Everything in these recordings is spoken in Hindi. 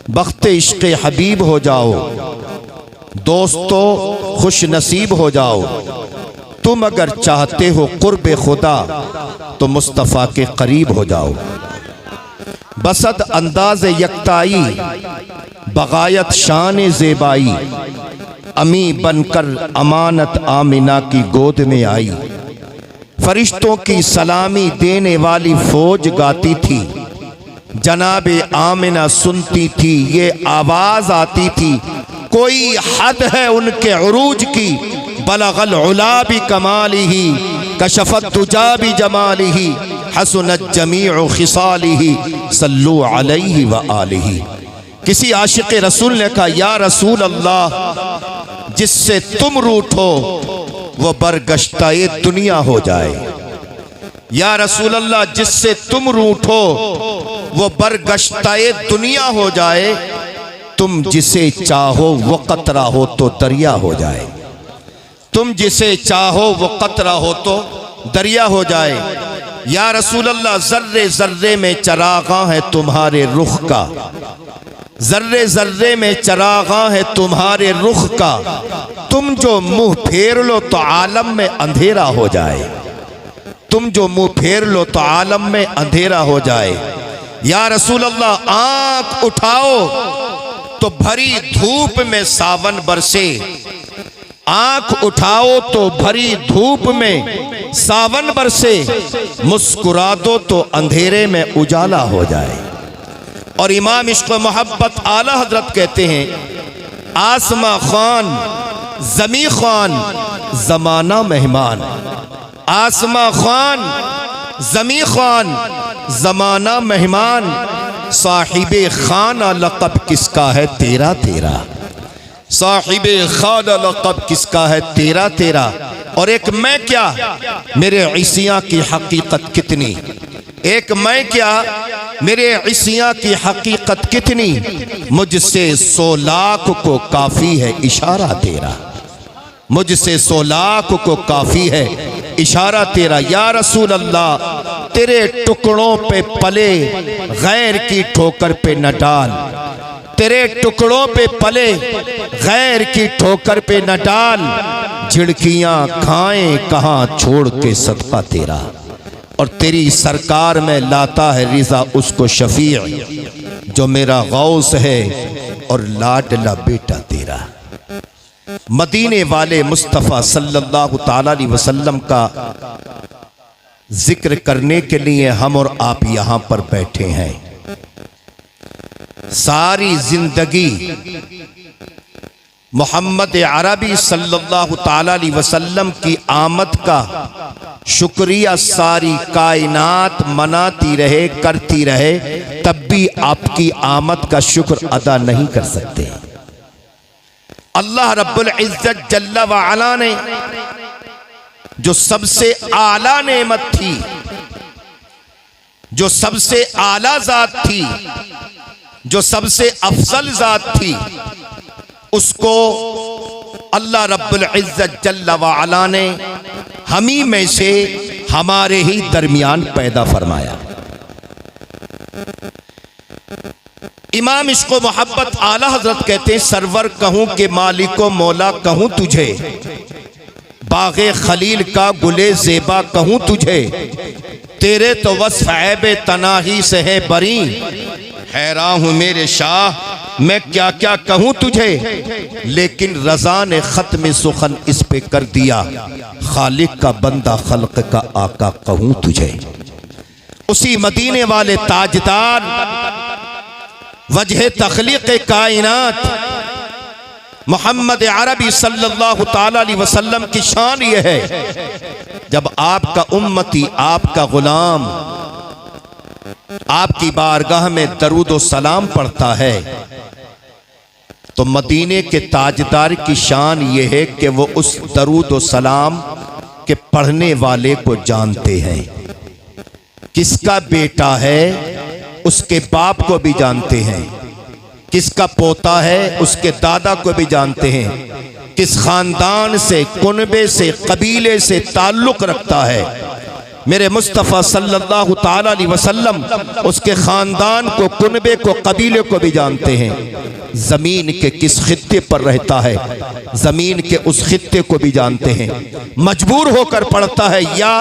बख्त इश्क़ हबीब हो जाओ, दोस्तों खुश नसीब हो जाओ। तुम अगर चाहते हो कुर्ब खुदा तो मुस्तफ़ा के करीब हो जाओ। बसद अंदाज यकताई बगायत शान ज़ेबाई, अमी बनकर अमानत आमिना की गोद में आई। फरिश्तों की सलामी देने वाली फौज गाती थी, जनाबे आमिना सुनती थी, ये आवाज आती थी, कोई हद है उनके उरूज की, बलगल उला भी कमालिही, कशफत तुजा भी जमालिही, हसनत जमीउ खिसालिही, सल्लु अलैहि व आलिही। किसी आशिक़ रसूल ने कहा, या रसूल अल्लाह, जिससे तुम रूठो वो बरगश्ताए दुनिया हो जाए। या रसूल अल्लाह, जिससे तुम रूठो वो बरगश्ताए दुनिया हो जाए। तुम जिसे चाहो वो कतरा हो तो दरिया हो जाए। तुम जिसे चाहो वो कतरा हो तो दरिया हो जाए। या रसूल अल्लाह, जर्रे जर्रे में चरागा है तुम्हारे रुख का, जर्रे जर्रे में चरागा है तुम्हारे रुख का। तुम जो मुंह फेर लो तो आलम में अंधेरा हो जाए। तुम जो मुंह फेर लो तो आलम में अंधेरा हो जाए। या रसूल अल्लाह, आंख उठाओ तो भरी धूप में सावन बरसे। आंख उठाओ तो भरी धूप में सावन बरसे। मुस्कुरा दो तो अंधेरे में उजाला हो जाए। और इमाम इश्क़ मोहब्बत आला हजरत कहते हैं, आसमा खान ज़मी खान ज़माना मेहमान। आसमा खान ज़मी खान ज़माना मेहमान, साहिबे खाना लक़ब किसका है तेरा तेरा। साहिबे खाना लक़ब किसका है तेरा तेरा। और एक मैं क्या, मेरे इसियाँ की हकीकत कितनी। एक मैं क्या, मेरे इसियाँ की हकीकत कितनी। मुझसे 100 लाख को काफ़ी है इशारा तेरा। मुझसे 100 लाख को काफ़ी है इशारा तेरा। या रसूल अल्लाह, तेरे टुकड़ों पे पले गैर की ठोकर पे न डाल। तेरे टुकड़ों पे पले गैर की ठोकर पे न डाल। झिड़कियाँ खाएं कहाँ छोड़ के सदका तेरा। और तेरी सरकार में लाता है रिज़ा उसको शफीअ, जो मेरा गौस है और लाडला बेटा तेरा। मदीने वाले मुस्तफ़ा सल्लल्लाहु ताला अलैहि वसल्लम का जिक्र करने के लिए हम और आप यहाँ पर बैठे हैं। सारी जिंदगी मोहम्मद अरबी सल्लल्लाहु ताला अलैहि वसल्लम की आमद का शुक्रिया सारी कायनात मनाती रहे, करती रहे, तब भी आपकी आमद का शुक्र अदा नहीं कर सकते। अल्लाह रब्बुल इज्जत जल्ला व अला ने जो सबसे आला नेमत थी, जो सबसे आला जात थी, जो सबसे अफजल जात थी, उसको अल्लाह रब्बुल इज्जत जल्ला व अला ने हम ही में से हमारे ही दरमियान पैदा फरमाया। इमाम इश्क़ मोहब्बत आला हजरत कहते हैं, सरवर कहूं के मालिको मौला कहूं तुझे, बाग़े खलील का गुले ज़ेबा कहूं तुझे, तेरे तो वस्फ़ ऐबे तनाही से है बरी। हैरान हूं मेरे शाह, मैं क्या क्या कहूं तुझे, लेकिन रज़ा ने ख़त्म सुखन इस पे कर दिया, खालिक का बंदा खल्क का आका कहूं तुझे। उसी मदीने वाले ताजदार वजह तख्लीक़ कायनात मोहम्मद अरबी सल्लल्लाहु ताला अलैहि वसल्लम की शान ये है, जब आपका उम्मती, आपका गुलाम आपकी बारगाह में दरूद व सलाम पढ़ता है, तो मदीने के ताजदार की शान ये है कि वो उस दरूद व सलाम के पढ़ने वाले को जानते हैं। किसका बेटा है उसके बाप को भी जानते हैं, किसका पोता है उसके दादा को भी जानते हैं, किस खानदान से, कुनबे से, कबीले से ताल्लुक रखता है, मेरे मुस्तफ़ा सल्लल्लाहु ताला अलैहि वसल्लम उसके ख़ानदान को, कुनबे को, कबीले को भी जानते हैं। ज़मीन के किस खित्ते पर रहता है, ज़मीन के उस खित्ते को भी जानते हैं। मजबूर होकर पढ़ता है या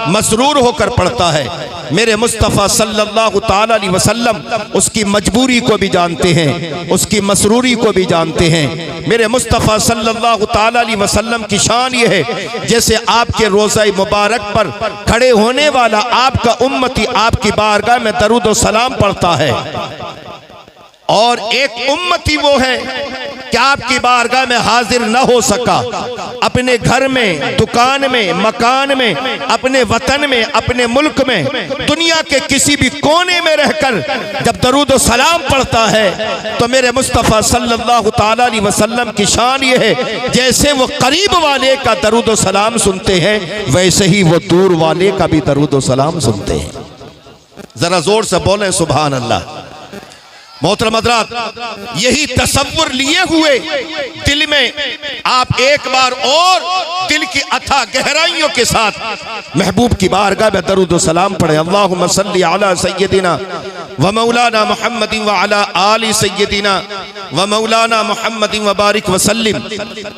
मसरूर होकर पढ़ता है, मेरे मुस्तफ़ा सल्लल्लाहु ताला अलैहि वसल्लम उसकी मजबूरी को भी जानते हैं, उसकी मसरूरी को भी जानते हैं। मेरे मुस्तफ़ा सल्लल्लाहु ताला अलैहि वसल्लम की शान ये है, जैसे आपके रोज़ा मुबारक पर खड़े होने वाला आपका उम्मती आपकी बारगाह में दरूद व सलाम पढ़ता है, और एक उम्मती वो है कि आपकी बारगाह में हाजिर न हो सका, अपने घर में, दुकान में, मकान में, अपने वतन में, अपने मुल्क में, दुनिया के किसी भी कोने में रहकर जब दरूद व सलाम पढ़ता है तो मेरे मुस्तफ़ा सल्लल्लाहु ताला अलैहि वसल्लम की शान ये है, जैसे वो करीब वाले का दरूद व सलाम सुनते हैं वैसे ही वो दूर वाले का भी दरूद व सलाम सुनते हैं। जरा जोर से बोलें सुभान अल्लाह। मोहतरम हज़रात, यही तसव्वुर लिए हुए दिल में आप एक बार और दिल की अथाह गहराइयों के साथ महबूब की बारगाह में दरूद व सलाम पढ़े। अल्लाहुम्मा सल्ली अला सय्यदिना व मौलाना मुहम्मदिन व अला आलि सय्यदिना व मौलाना मुहम्मदिन व बारिक व सल्लिम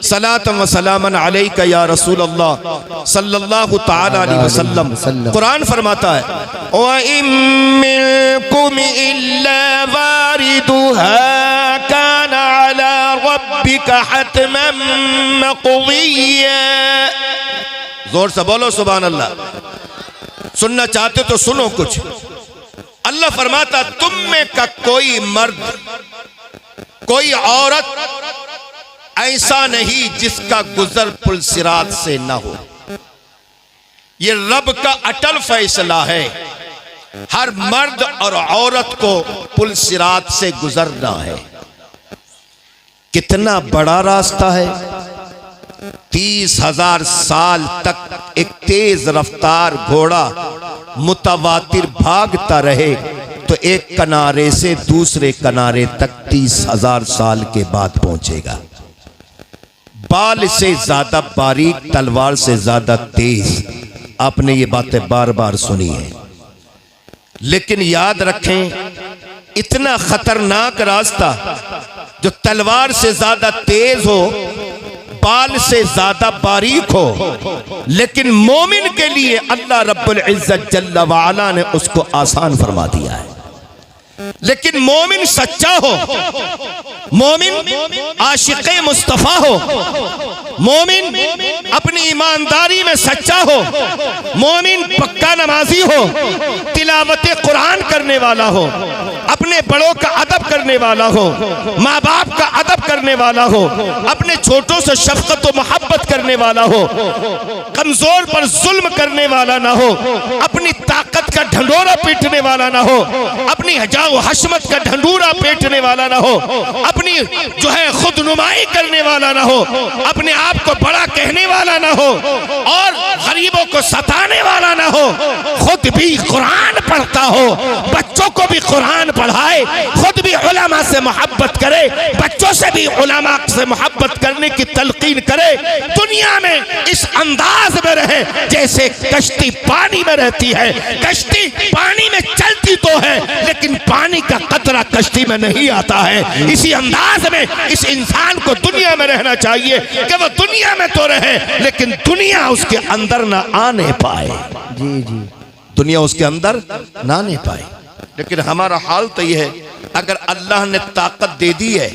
सलातन व सलामन अलैका या रसूल अल्लाह सल्लल्लाहु ताला अलैहि वसल्लम। कुरान फरमाता है, व इम मिनकुम इल्ला वारिदुहा काना अला रब्बिका हतमन मक़दिया। जोर से बोलो सुभान अल्लाह। सुनना चाहते तो सुनो कुछ। अल्लाह फरमाता, तुम में का कोई मर्द, कोई औरत ऐसा नहीं जिसका गुजर पुल सिरात से ना हो। ये रब का अटल फैसला है, हर मर्द और औरत को पुल सिरात से गुजरना है। कितना बड़ा रास्ता है, 30,000 साल तक एक तेज रफ्तार घोड़ा मुतवातिर भागता रहे तो एक किनारे से दूसरे किनारे तक 30,000 साल के बाद पहुंचेगा। बाल से ज्यादा बारीक, तलवार से ज्यादा तेज। आपने ये बातें बार बार सुनी है, लेकिन याद रखें, इतना खतरनाक रास्ता जो तलवार से ज्यादा तेज हो, बाल से ज्यादा बारीक हो, लेकिन मोमिन के लिए अल्लाह रब्बुल इज्जत जल्ला व अला ने उसको आसान फरमा दिया है। लेकिन मोमिन सच्चा हो, मोमिन आशिक़े मुस्तफ़ा हो, मोमिन अपनी ईमानदारी में सच्चा हो, मोमिन पक्का नमाजी हो, तिलावत कुरान करने वाला हो, अपने बड़ों का अदब करने वाला हो, माँ बाप का अदब करने वाला हो, अपने छोटों से शफकत व मोहब्बत करने वाला हो, कमजोर पर जुल्म करने वाला ना हो, अपनी ताकत का ढंढोरा पीटने वाला ना हो, अपनी हजाओ हशमत का ढंढूरा पीटने वाला ना हो, अपनी जो है खुद नुमाई करने वाला ना हो, अपने आप को बड़ा कहने वाला ना हो, और गरीबों को सताने वाला ना हो, खुद भी कुरान पढ़ता हो, बच्चों को भी कुरान पढ़ाए, खुद भी उलमा से मोहब्बत करे, बच्चों से भी उलमा से मोहब्बत करने की तलकीन करे, दुनिया में इस अंदाज में रहे जैसे कश्ती पानी में रहती है। कश्ती पानी में चलती तो है, लेकिन पानी का कतरा कश्ती में नहीं आता है। इसी अंदाज में इस इंसान को दुनिया में रहना चाहिए कि वो दुनिया में तो रहे, लेकिन दुनिया उसके अंदर ना आने पाए। जी जी, दुनिया उसके अंदर ना आने पाए। लेकिन हमारा हाल तो यह है, अगर अल्लाह ने ताकत दे दी है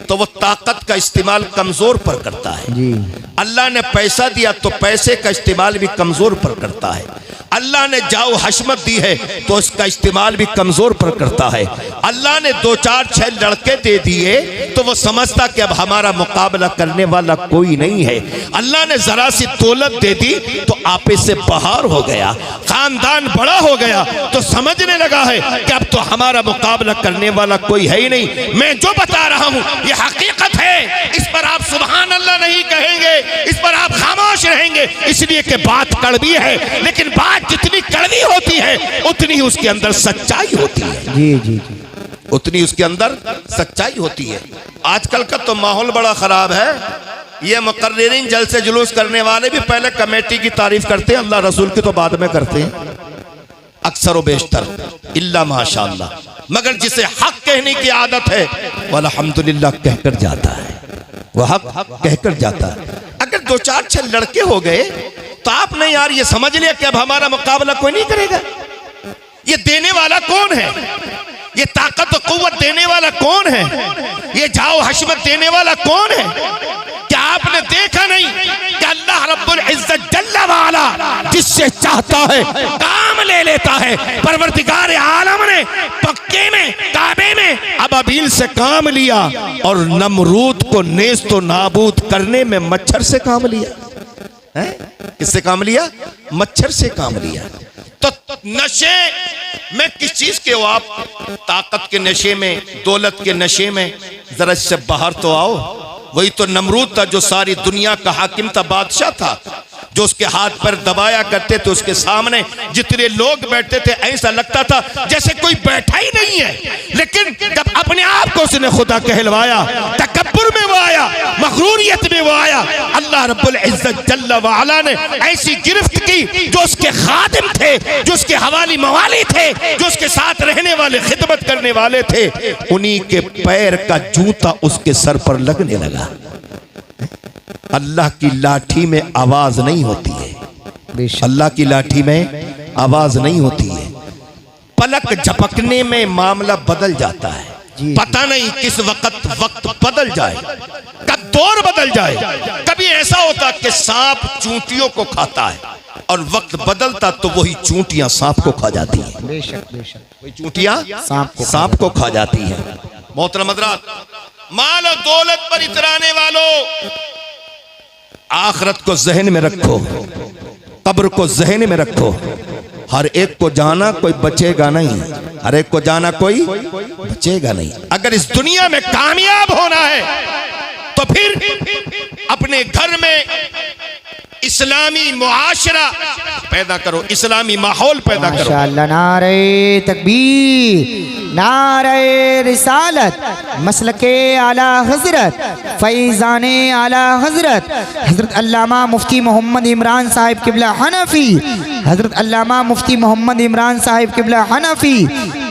तो वो ताकत का इस्तेमाल कमजोर पर करता है जी। अल्लाह ने पैसा दिया तो पैसे का इस्तेमाल भी कमजोर पर करता है। अल्लाह ने जाओ हशमत दी है तो उसका इस्तेमाल भी कमजोर पर करता है। अल्लाह ने 2 4 6 लड़के दे दिए तो वो समझता कि अब हमारा मुकाबला करने वाला कोई नहीं है। अल्लाह ने जरा सी दौलत दे दी तो आपे से बहार हो गया, खानदान बड़ा हो गया तो समझने लगा है कि अब तो हमारा मुकाबला करने वाला कोई है ही नहीं। मैं जो बता रहा हूं ये हकीकत है, इस पर आप सुभान अल्लाह नहीं कहेंगे, इस पर आप खामोश रहेंगे, इसलिए कि बात कड़वी है। लेकिन बात जितनी कड़वी होती है उतनी उसके अंदर सच्चाई होती है। जी जी जी, उतनी उसके अंदर सच्चाई होती है। आजकल का तो माहौल बड़ा खराब है। ये मुकर्रिरीन जलसे जुलूस करने वाले भी पहले कमेटी की तारीफ करते हैं, अल्लाह रसूल की तो बाद में करते हैं अक्सर व बेशतर, इल्ला माशाअल्लाह। मगर जिसे हक कहने की आदत है वह अल्हम्दुलिल्लाह कहकर जाता है, वह हक कहकर जाता है। अगर 2-4 लड़के हो गए तो आपने यार ये समझ लिया कि अब हमारा मुकाबला कोई नहीं करेगा। ये देने वाला कौन है? ये ताकत और कुव्वत देने वाला कौन है? ये जाओ हशमत देने वाला कौन है? क्या आपने देखा नहीं कि अल्लाह रब्बुल इज्जत जल्ला वाला जिससे चाहता है काम ले लेता है। परवरदिगार आलम ने पक्के में काबे में अबाबील से काम लिया और नमरूद को नेस्त व नाबूद करने में मच्छर से काम लिया है। किससे काम लिया? मच्छर से काम लिया। तो नशे में किस चीज के हो आप? ताकत के नशे में, दौलत के नशे में। जरा इससे बाहर तो आओ। वही तो नमरूद था जो सारी दुनिया का हाकिम था, बादशाह था, जो उसके हाथ पर दबाया करते थे। उसके सामने जितने लोग बैठते थे ऐसा लगता था जैसे कोई बैठा ही नहीं है। लेकिन जब अपने आप को उसने खुदा कहलवाया, तकब्बुर में वो आया, मगरूरियत में वो आया, अल्लाह रब्बुल इज्जत जल्ला वाला ने ऐसी गिरफ्त की जो उसके खादिम थे, जो उसके हवाली मवाली थे, जो उसके साथ रहने वाले खिदमत करने वाले थे, उन्हीं के पैर का जूता उसके सर पर लगने लगा। अल्लाह की लाठी में आवाज नहीं होती है, अल्लाह की लाठी में आवाज नहीं होती है। पलक झपकने में मामला बदल जाता है। पता नहीं किस वक्त बदल जाए, कब दौर बदल जाए। कभी ऐसा होता कि सांप चूंटियों को खाता है और वक्त बदलता तो वही चूंटियां सांप को खा जाती हैं। बेशक बेशक, वही चूंटियां सांप को खा जाती हैं। मोहतरम हज़रात, माल और दौलत पर इतराने वालों, आखिरत को जहन में रखो, कब्र को जहन में रखो। हर एक को जाना, कोई बचेगा नहीं। हर एक को जाना, कोई बचेगा नहीं। अगर इस दुनिया में कामयाब होना है तो फिर अपने घर में इस्लामी मुआशरा पैदा करो, इस्लामी माहौल पैदा करो। माशाअल्लाह, नारे तकबीर, नारे रिसालत, मसलके आला हजरत, फैज़ाने आला हजरत, हजरत अल्लामा मुफ्ती मोहम्मद इमरान साहिब किबला हनफी, हजरत अल्लामा मुफ्ती मोहम्मद इमरान साहिब किबला हनफी,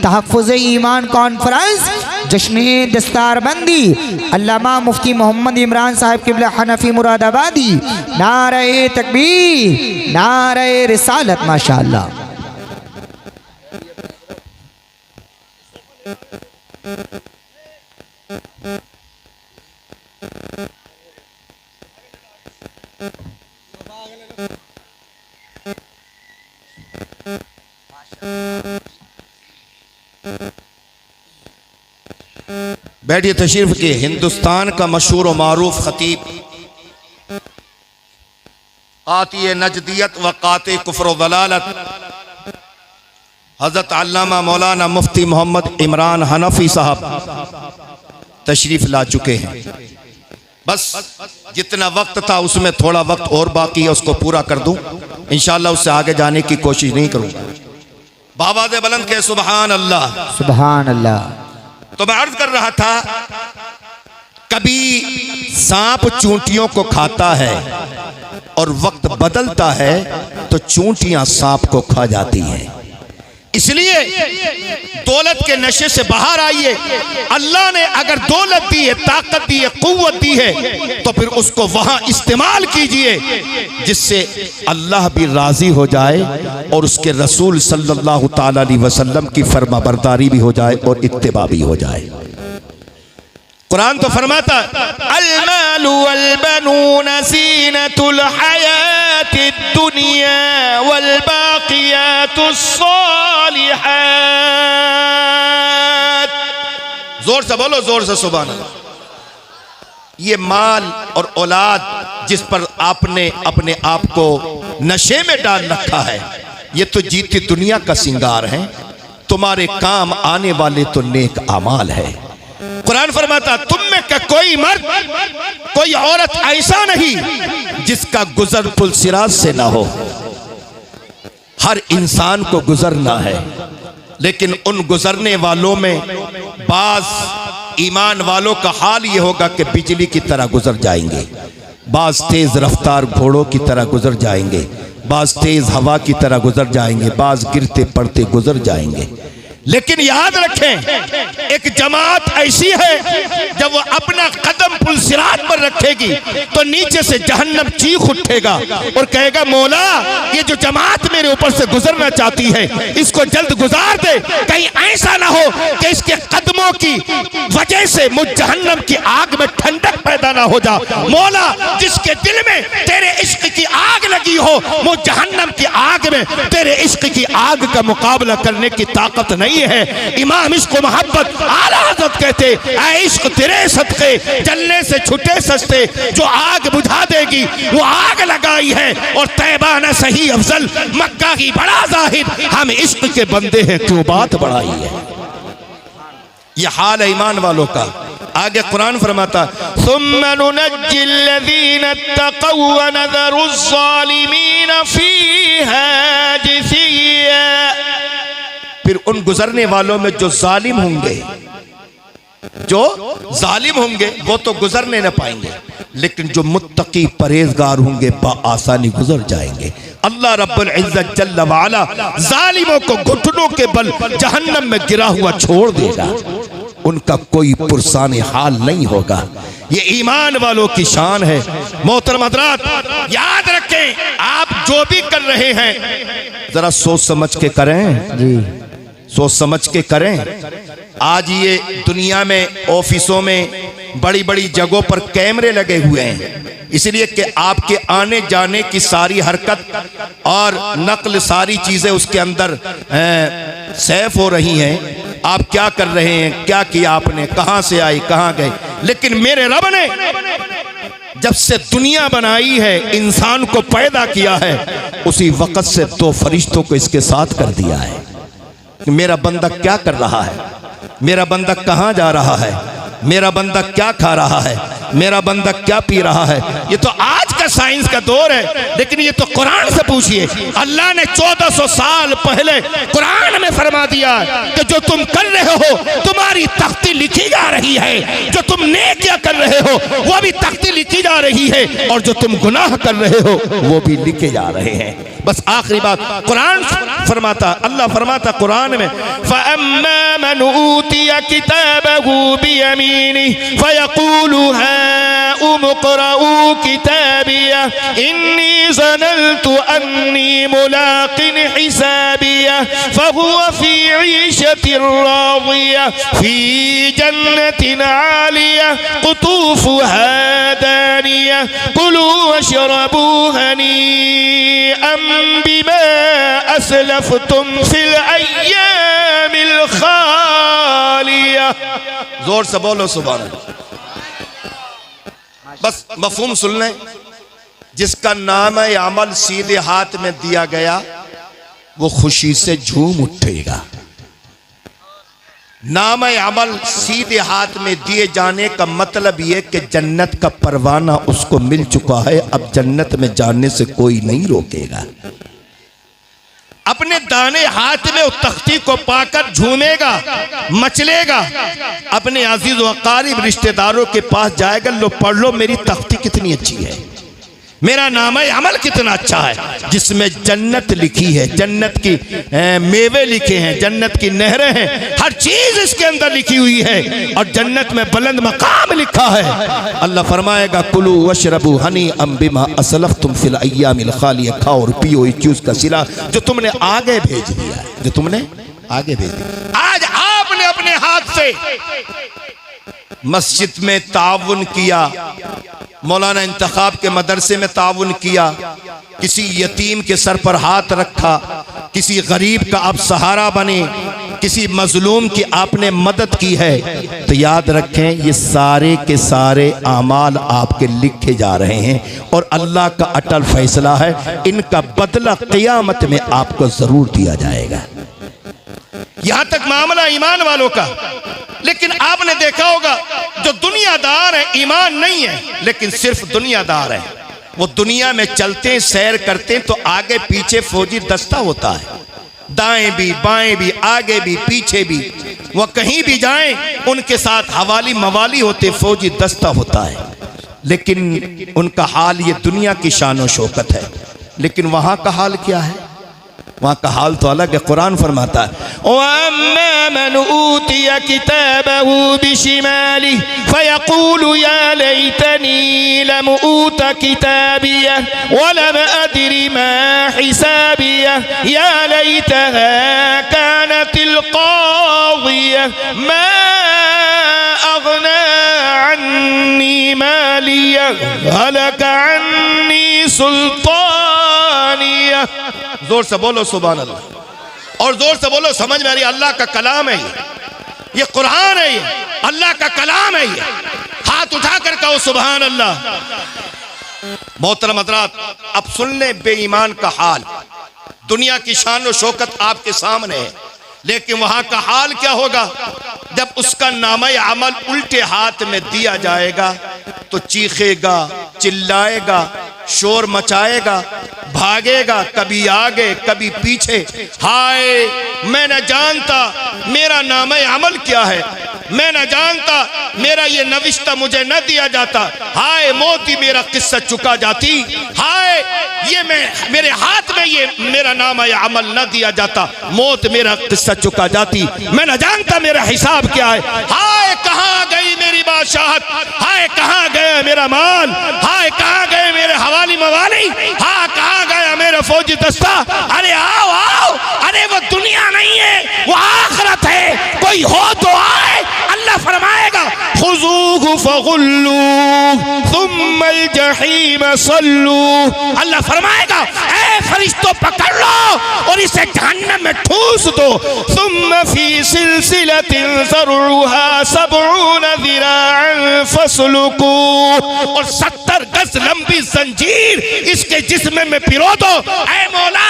तहफ़्फ़ुज़ ईमान कॉन्फ्रेंस, जश्न दस्तारबंदी, अल्लामा मुफ्ती मोहम्मद इमरान साहिब किबला हनफी मुरादाबादी। नारे तकबीर, नारे रिसालत। माशाअल्लाह। बैठिए, तशरीफ के। हिंदुस्तान का मशहूर व मारूफ खतीब, आती नजदियत व काते कुफ्र व दलालत, हजरत अल्लामा मौलाना मुफ्ती मोहम्मद इमरान हनफी साहब तशरीफ ला चुके हैं। बस जितना वक्त था उसमें थोड़ा वक्त और बाकी है, उसको पूरा कर दूं। इंशाअल्लाह उससे आगे जाने की कोशिश नहीं करूंगा। बाबा दे बुलंद के सुभान अल्लाह, सुभान अल्लाह। तो मैं अर्ज कर रहा था, कभी सांप चूंटियों को खाता है और वक्त बदलता है तो चूंटियां सांप को खा जाती हैं। इसलिए दौलत के नशे से बाहर आइए। अल्लाह ने अगर दौलत दी है, ताकत दी है, कुव्वत दी है तो फिर उसको वहां इस्तेमाल कीजिए जिससे अल्लाह भी राजी हो जाए और उसके रसूल सल्लल्लाहु ताला अलैहि वसल्लम की फरमाबरदारी भी हो जाए और इत्तिबा भी हो जाए। कुरान तो फरमाता, अल-मालु वल-बनून ज़ीनतुल हयातिद दुनिया वल बाक़ियातुस सालिहात। जोर से बोलो, जोर से सुभान अल्लाह। ये माल और औलाद जिस पर आपने अपने आप को नशे में डाल रखा है, ये तो जीती दुनिया का सिंगार है। तुम्हारे काम आने वाले तो नेक अमाल है। कुरान फरमाता, तुम में का कोई मर्द, कोई औरत ऐसा नहीं जिसका गुजर पुलसिराज से ना हो। हर इंसान को गुजरना है, लेकिन उन गुजरने वालों में बाज ईमान वालों का हाल ये होगा कि बिजली की तरह गुजर जाएंगे। बाज तेज रफ्तार घोड़ों की तरह गुजर जाएंगे, बाज तेज हवा की तरह गुजर जाएंगे, बाज गिरते पड़ते गुजर जाएंगे। लेकिन याद रखें, एक जमात ऐसी है जब वो अपना कदम पुल सिरात पर रखेगी तो नीचे से जहन्नम चीख उठेगा और कहेगा, मौला ये जो जमात मेरे ऊपर से गुजरना चाहती है इसको जल्द गुजार दे, कहीं ऐसा ना हो कि इसके कदमों की वजह से मुझ जहन्नम की आग में ठंडक पैदा ना हो जा। मौला जिसके दिल में तेरे इश्क की आग लगी हो, मुझ जहन्नम की आग में तेरे इश्क की आग का मुकाबला करने की ताकत नहीं है। इमाम इश्क मोहब्बत आला हज़रत कहते, ऐ इश्क तेरे सदके जलने से छुटे सस्ते, जो आग बुझा देगी वो आग लगाई है, और तैबा न सही अफजल मक्का की बड़ा जाहिद, हम इश्क के बंदे हैं क्यों बात बढ़ाई है। ये हाल है ईमान वालों का। आगे कुरान फरमाता, सुम्मा नुनज्जिल्लज़ीना इत्तक़व व नज़रुज़्ज़ालिमीन फ़ीहा जिसिया। फिर उन गुजरने वालों में जो जालिम होंगे, जो जालिम होंगे वो तो गुजरने न पाएंगे, लेकिन जो मुत्तकी परहेजगार होंगे आसानी गुजर जाएंगे। अल्लाह रब्बुल इज्जत जल्ल व अला जालिमों को घुटनों के बल जहन्नम में गिरा हुआ छोड़ देगा, उनका कोई पुरसाने हाल नहीं होगा। ये ईमान वालों की शान है। मोहतरम हज़रात, याद रखें, आप जो भी कर रहे हैं जरा सोच समझ के करें जी, सोच समझ के करें। आज ये दुनिया में ऑफिसों में बड़ी बड़ी जगहों पर कैमरे लगे हुए हैं, इसलिए कि आपके आने जाने की सारी हरकत और नकल सारी चीजें उसके अंदर सेफ हो रही हैं। आप क्या कर रहे हैं, क्या किया आपने, कहां से आई, कहां गए। लेकिन मेरे रब ने जब से दुनिया बनाई है, इंसान को पैदा किया है, उसी वक्त से दो फरिश्तों को इसके साथ कर दिया है। मेरा बंदा क्या कर रहा है, मेरा बंदा कहां जा रहा है, मेरा बंदा क्या खा रहा है, मेरा बंदा क्या पी रहा है। ये तो आज का साइंस का दौर है, लेकिन ये तो कुरान से पूछिए। अल्लाह ने 1400 साल पहले कुरान में फरमा दिया कि जो तुम कर रहे हो तुम्हारी तख्ती लिखी जा रही है, जो तुम नेकियां कर रहे हो वो भी तख्ती लिखी जा रही है, और जो तुम गुनाह कर रहे हो वो भी लिखे जा रहे हैं। बस आखिरी बात कुरान फरमाता, अल्लाह फरमाता कुरान में, फ़अम्मा मन ऊतिया किताबहू बियमीनिही फ़यक़ूलु हाउम इक़्रऊ किताबिया इन्नी ज़ननतु अन्नी मुलाक़िन हिसाबिया फ़हुव फ़ी ईशतिन राज़िया फ़ी जन्नतिन आलिया क़ुतूफ़ुहा दानिया कुलू वशरबू हनीअम बिमा असलफ़्तुम फ़िल अय्यामिल ख़ालिया। जोर से बोलो सुभान अल्लाह। बस मफ़हूम सुन लें, जिसका नाम है अमल सीधे हाथ में दिया गया वो खुशी से झूम उठेगा। नाम अमल सीधे हाथ में दिए जाने का मतलब यह कि जन्नत का परवाना उसको मिल चुका है, अब जन्नत में जाने से कोई नहीं रोकेगा। अपने दाने हाथ में उस तख्ती को पाकर झूमेगा, मचलेगा, अपने अजीज व कारिब रिश्तेदारों के पास जाएगा, लो पढ़ लो मेरी तख्ती कितनी अच्छी है, मेरा नाम है अमल कितना अच्छा है, जिसमें जन्नत लिखी है, जन्नत की मेवे लिखे हैं, जन्नत की नहरें हैं, हर चीज इसके अंदर लिखी हुई है, और जन्नत में बुलंद मकाम लिखा है। अल्लाह फरमाएगा कुलू वशरबू हनी अम बिमा असलफ्तुम फिल अय्यामिल खालिया, खाओ और पियो इस चीज का सिला जो तुमने आगे भेज दिया है, जो तुमने आगे भेज दिया। आज आपने अपने हाथ से मस्जिद में ताउन किया, मौलाना इंतखाब के मदरसे में ताउन किया, किसी यतीम के सर पर हाथ रखा, किसी गरीब का आप सहारा बने, किसी मजलूम की आपने मदद की है, तो याद रखें ये सारे के सारे आमाल आपके लिखे जा रहे हैं, और अल्लाह का अटल फैसला है, इनका बदला क़यामत में आपको जरूर दिया जाएगा। यहां तक मामला ईमान वालों का। लेकिन आपने देखा होगा जो दुनियादार है, ईमान नहीं है लेकिन सिर्फ दुनियादार है, वो दुनिया में चलते हैं, सैर करते हैं तो आगे पीछे फौजी दस्ता होता है, दाएं भी बाएं भी आगे भी पीछे भी, वो कहीं भी जाएं उनके साथ हवाली मवाली होते, फौजी दस्ता होता है। लेकिन उनका हाल ये दुनिया की शान व शौकत है, लेकिन वहाँ का हाल क्या है? वहाँ का हाल तो अलग है। कुरान फरमाता है वअम्मा मन ऊतिया किताबहू बिशिमालिही फयक़ूलु या लैतनी लम ऊत किताबिया वलम अद्रि मा हिसाबिया या लैतहा कानतिल क़ाज़िया मा अग़ना अन्नी मालिया हलक अन्नी सुल्तानिया। जोर से बोलो सुभान अल्लाह, और जोर से बोलो समझ में आ रही है? अल्लाह का कलाम है ये कुरान है, ये अल्लाह का कलाम है। ये हाथ उठाकर कहो सुभान अल्लाह। मोहतरम हज़रात, अब सुन ले बेईमान का हाल। दुनिया की शान और शौकत आपके सामने है, लेकिन वहां का हाल क्या होगा? जब उसका नामे अमल उल्टे हाथ में दिया जाएगा तो चीखेगा, चिल्लाएगा, शोर मचाएगा, भागेगा, कभी आगे कभी पीछे। हाय मैं न जानता मेरा नामे अमल क्या है, मैं न जानता मेरा ये नविश्ता मुझे न दिया जाता। हाय मौत ही मेरा किस्सा चुका जाती, हाय ये मेरे हाथ में ये मेरा नामे अमल न दिया जाता, मौत मेरा किस्सा चुका जाती। मैं न जानता मेरा हिसाब क्या है। हाय कहाँ गई मेरी बादशाहत, हाय कहाँ गया मेरा माल, हाय कहाँ गए मेरे हवाली मवाली, हाँ कहाँ गया मेरा फौजी दस्ता। अरे आओ आओ, अरे वो दुनिया नहीं है, वो आखिरत है। कोई हो तो आए। अल्लाह फरमाएगा खुज़ूहु फग़ुल्लूहु सुम्मल जहीम सल्लू। अल्लाह फरमाएगा ऐ फरिश्तों पकड़ लो और इसे जहन्नम में ठूस दो। सुम्मा फी सिलसिलतिन ज़रउहा सबऊन ज़िराअन फस्लुकू, और 70 गज लंबी जंजीर इसके जिस्म में पिरो दो। ऐ मौला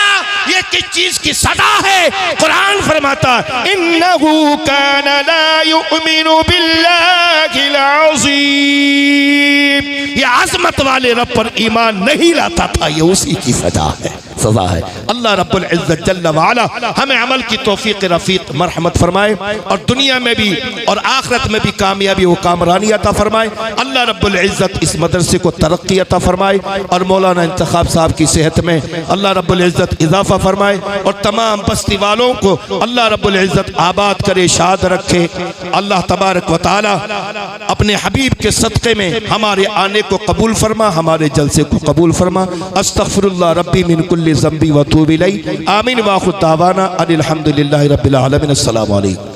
ये किस चीज की सदा है? कुरान फरमाता इन्नहु कान ला युमिनु बिल्लाहिल अज़ीम, ये आज़मत वाले रब पर ईमान नहीं लाता था, ये उसी की सजा है, सजा है। अल्लाह रब्बुल इज्जत जल्ल व अला हमें अमल की तौफीक रफीक मरहमत फरमाए और दुनिया में भी और आखिरत में भी कामयाबी व कामरानी अता फरमाए। अल्लाह रब्बुल इज्जत इस मदरसे को तरक्की अता फरमाए और मौलाना इंतखाब साहब की सेहत में अल्लाह रब्बुल इज्जत इजाफा फरमाए और तमाम बस्ती वालों को अल्लाह रब्बुल इज्जत आबाद करे, शाद रखे। अल्लाह तबारक व तआला अपने हबीब के सदक़े में हमारे आने को कबूल फरमा, हमारे जलसे को कबूल फरमा। अस्तग़फिरुल्लाह रब्बी मिन कुल्ली ज़ंबी व तूब इलैहि। आमीन व आखिर दावाना अनिल हम्दुलिल्लाहि रब्बिल आलमीन। अस्सलामु अलैकुम।